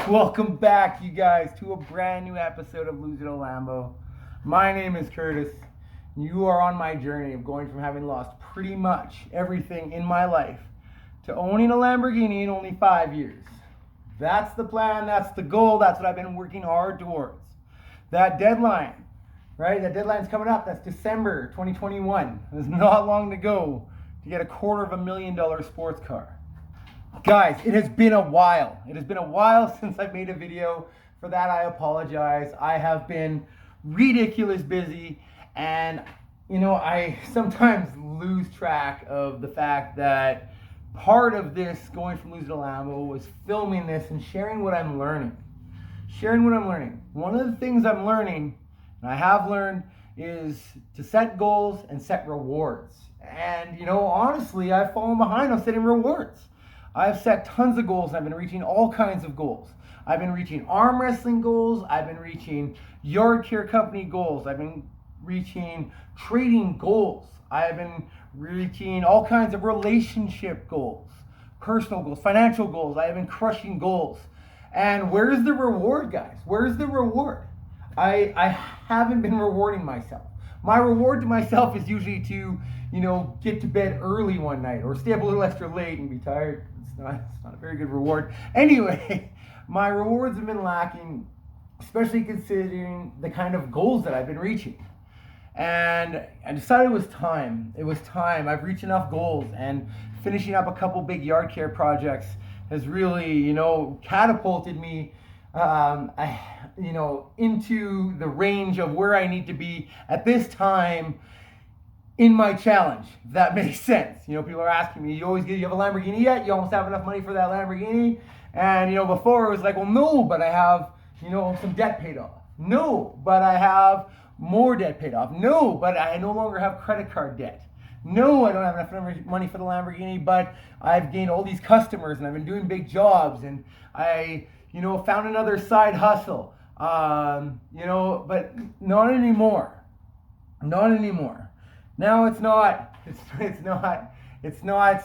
Welcome back, you guys, to a brand new episode of Lose It a Lambo. My name is Curtis. You are on my journey of going from having lost pretty much everything in my life to owning a Lamborghini in only 5 years. That's the plan, that's the goal, that's what I've been working hard towards. That deadline, right? That deadline's coming up. That's December 2021. There's not long to go to get a $250,000 sports car. Guys, it has been a while. It has been a while since I've made a video. For that, I apologize. I have been ridiculous busy, and I sometimes lose track of the fact that part of this going from Lose It a Lambo was filming this and sharing what I'm learning. One of the things I'm learning, and I have learned, is to set goals and set rewards. And honestly, I've fallen behind on setting rewards. I've set tons of goals and I've been reaching all kinds of goals. I've been reaching arm wrestling goals. I've been reaching yard care company goals. I've been reaching trading goals. I've been reaching all kinds of relationship goals, personal goals, financial goals. I have been crushing goals. And where's the reward, guys? Where's the reward? I haven't been rewarding myself. My reward to myself is usually to, get to bed early one night or stay up a little extra late and be tired. It's not a very good reward. Anyway, my rewards have been lacking, especially considering the kind of goals that I've been reaching. And I decided it was time. I've reached enough goals, and finishing up a couple big yard care projects has really, catapulted me into the range of where I need to be at this time in my challenge, if that makes sense. People are asking me, you have a Lamborghini yet? You almost have enough money for that Lamborghini? And, before it was like, well, no, but I have, some debt paid off. No, but I have more debt paid off. No, but I no longer have credit card debt. No, I don't have enough money for the Lamborghini, but I've gained all these customers and I've been doing big jobs, and I, found another side hustle. But not anymore. Now it's not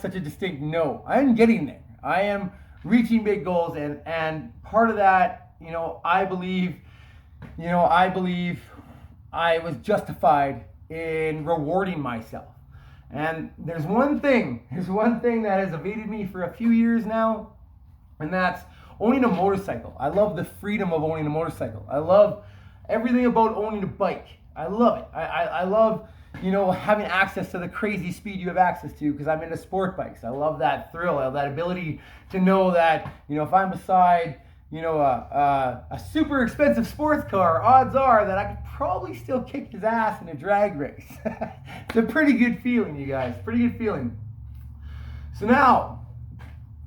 such a distinct no. I'm getting there. I am reaching big goals, and part of that, I believe I was justified in rewarding myself. And there's one thing that has evaded me for a few years now, and that's owning a motorcycle. I love the freedom of owning a motorcycle. I love everything about owning a bike. I love it. I love, having access to the crazy speed you have access to, because I'm into sport bikes. I love that thrill. I love that ability to know that, if I'm beside, a super expensive sports car, odds are that I could probably still kick his ass in a drag race. It's a pretty good feeling, you guys. Pretty good feeling. So now,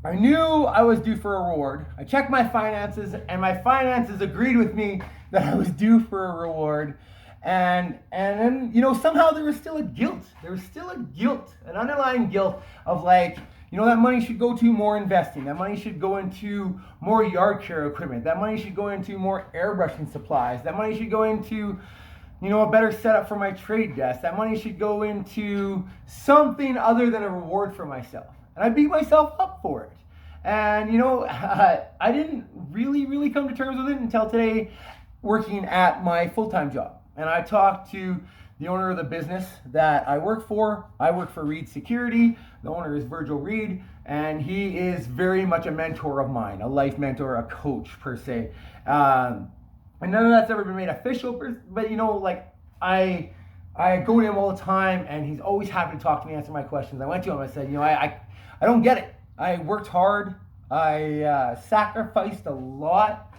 I knew I was due for a reward. I checked my finances, and my finances agreed with me that I was due for a reward. And then, somehow there was still a guilt. An underlying guilt of like, that money should go to more investing. That money should go into more yard care equipment. That money should go into more airbrushing supplies. That money should go into, a better setup for my trade desk. That money should go into something other than a reward for myself. And I beat myself up for it. And, I didn't really come to terms with it until today, working at my full-time job. And I talked to the owner of the business that I work for. I work for Reed Security. The owner is Virgil Reed, and he is very much a mentor of mine, a life mentor, a coach per se. And none of that's ever been made official, but I go to him all the time, and he's always happy to talk to me, answer my questions. I went to him, I said, I don't get it. I worked hard, I sacrificed a lot,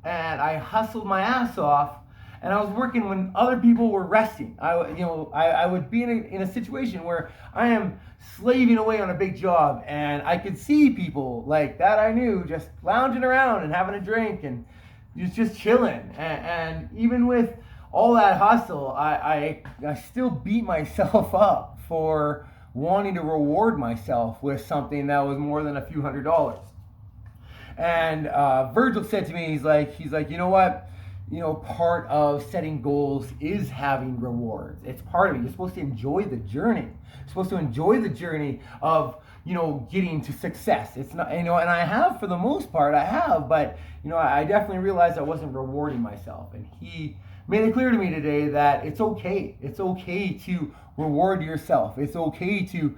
and I hustled my ass off. And I was working when other people were resting. I would be in a situation where I am slaving away on a big job, and I could see people like that I knew just lounging around and having a drink and just chilling. And even with all that hustle, I still beat myself up for wanting to reward myself with something that was more than a few $100s. And Virgil said to me, he's like, you know what? part of setting goals is having rewards. It's part of it. You're supposed to enjoy the journey. You're supposed to enjoy the journey of, getting to success. It's not, and I have, for the most part, but, I definitely realized I wasn't rewarding myself. And he made it clear to me today that it's okay. It's okay to reward yourself. It's okay to,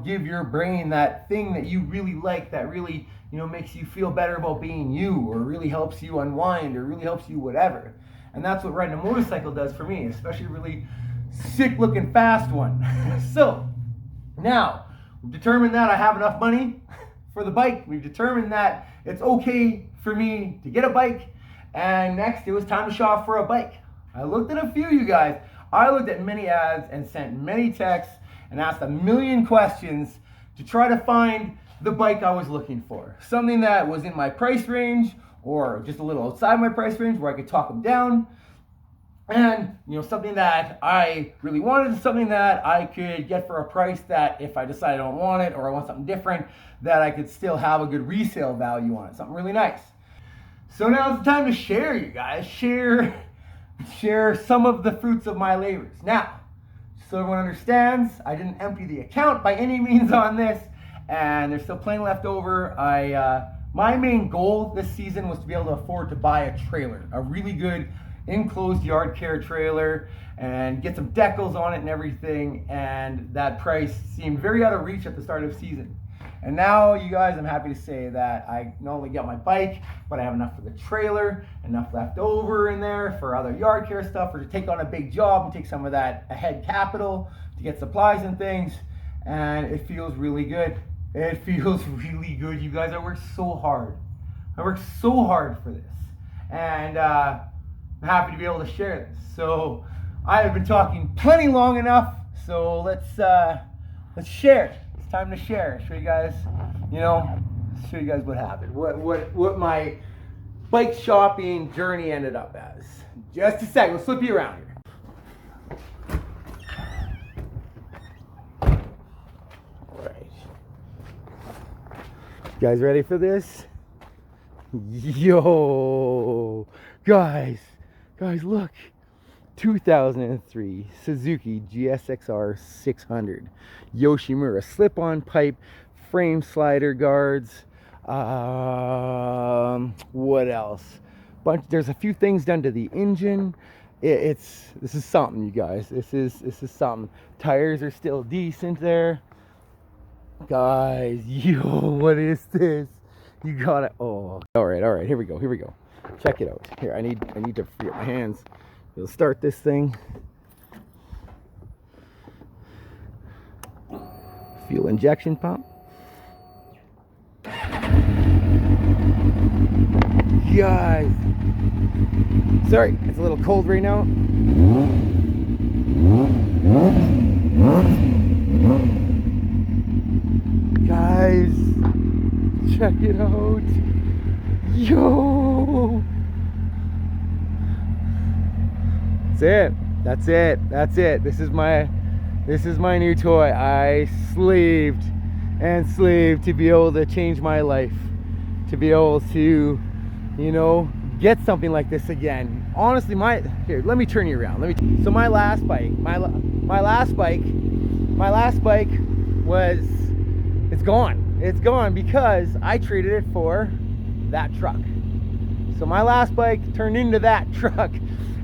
give your brain that thing that you really like, that really, makes you feel better about being you, or really helps you unwind, or really helps you whatever. And that's what riding a motorcycle does for me, especially a really sick looking fast one. So now we've determined that I have enough money for the bike. We've determined that it's okay for me to get a bike. And next, it was time to shop for a bike. I looked at a few, you guys. I looked at many ads and sent many texts and asked a million questions to try to find the bike I was looking for. Something that was in my price range, or just a little outside my price range where I could talk them down. And, something that I really wanted, something that I could get for a price that if I decide I don't want it, or I want something different, that I could still have a good resale value on it. Something really nice. So now it's time to share, you guys. Share some of the fruits of my labors. Now, so everyone understands, I didn't empty the account by any means on this, and there's still plenty left over. My main goal this season was to be able to afford to buy a trailer, a really good enclosed yard care trailer, and get some decals on it and everything, and that price seemed very out of reach at the start of the season. And now, you guys, I'm happy to say that I not only got my bike, but I have enough for the trailer, enough left over in there for other yard care stuff, or to take on a big job and take some of that ahead capital to get supplies and things. And it feels really good. It feels really good, you guys. I worked so hard. for this. And I'm happy to be able to share this. So I have been talking plenty long enough. So let's share. It's time to share. Show you guys, what happened. What my bike shopping journey ended up as. Just a second. Let's flip you around here. All right. You guys ready for this? Yo, guys, look. 2003 Suzuki GSXR 600 Yoshimura slip-on pipe frame slider guards. What else? There's a few things done to the engine. This is something, you guys. This is something. Tires are still decent there, guys. Yo, what is this? You got it. Oh, all right. Here we go. Check it out. Here, I need to free up my hands. We'll start this thing. Fuel injection pump. Guys, sorry, it's a little cold right now. Guys, check it out. Yo! That's it. This is my new toy. I slaved to be able to change my life, to be able to, get something like this again. Honestly, here, let me turn you around. So my last bike it's gone. It's gone because I traded it for that truck. So my last bike turned into that truck.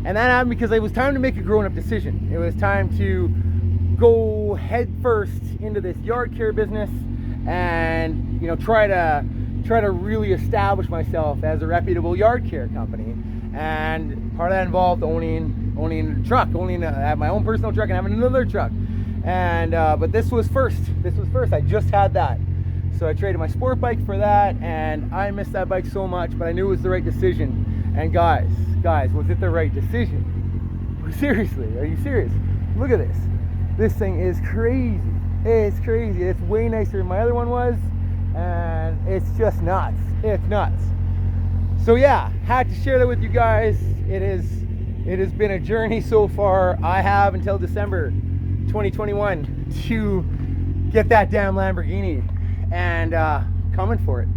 And that happened because it was time to make a grown-up decision. It was time to go head first into this yard care business and, try to really establish myself as a reputable yard care company. And part of that involved owning a truck, have my own personal truck and having another truck. And but this was first. I just had that. So I traded my sport bike for that, and I missed that bike so much, but I knew it was the right decision. And guys, was it the right decision? Seriously, are you serious? Look at this. This thing is crazy. It's crazy. It's way nicer than my other one was, and it's just nuts. It's nuts. So yeah, had to share that with you guys. It has been a journey so far. I have until December 2021 to get that damn Lamborghini, and I'm coming for it.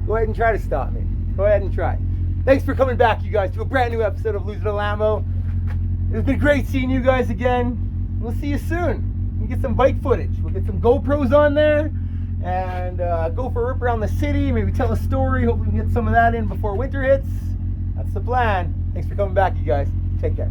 Go ahead and try to stop me. Go ahead and try. Thanks for coming back, you guys, to a brand new episode of Losing a Lambo. It's been great seeing you guys again. We'll see you soon. We'll get some bike footage. We'll get some GoPros on there and go for a rip around the city. Maybe tell a story. Hopefully we can get some of that in before winter hits. That's the plan. Thanks for coming back, you guys. Take care.